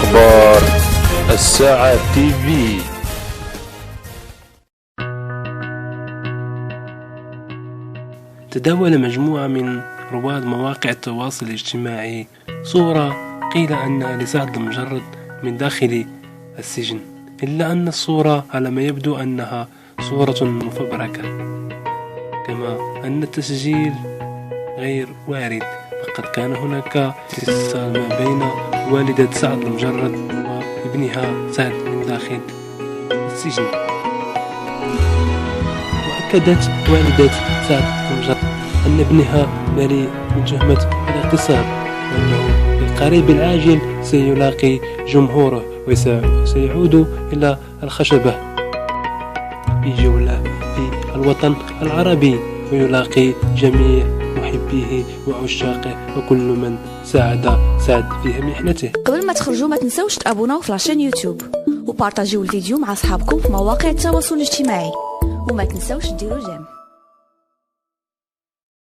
أخبار الساعة تي في. تداول مجموعة من رواد مواقع التواصل الاجتماعي صورة قيل أنها لسعد المجرد من داخل السجن، إلا أن الصورة على ما يبدو أنها صورة مفبركة، كما أن التسجيل غير وارد، فقد كان هناك اتصال ما بين والدة سعد المجرد وابنها سعد من داخل السجن. وأكدت والدة سعد المجرد أن ابنها بريء من تهمة الاغتصاب، وأنه في القريب العاجل سيلاقي جمهوره وسيعود إلى الخشبة بجولة في الوطن العربي، ويلاقي جميع محبيه وعشاقه وكل من ساعد سعد في محنته. قبل ما تخرجوا ما تنسوش تابوناو في لاشين يوتيوب وبارطاجيو الفيديو مع أصحابكم في مواقع التواصل الاجتماعي، وما تنسوش ديروا جيم.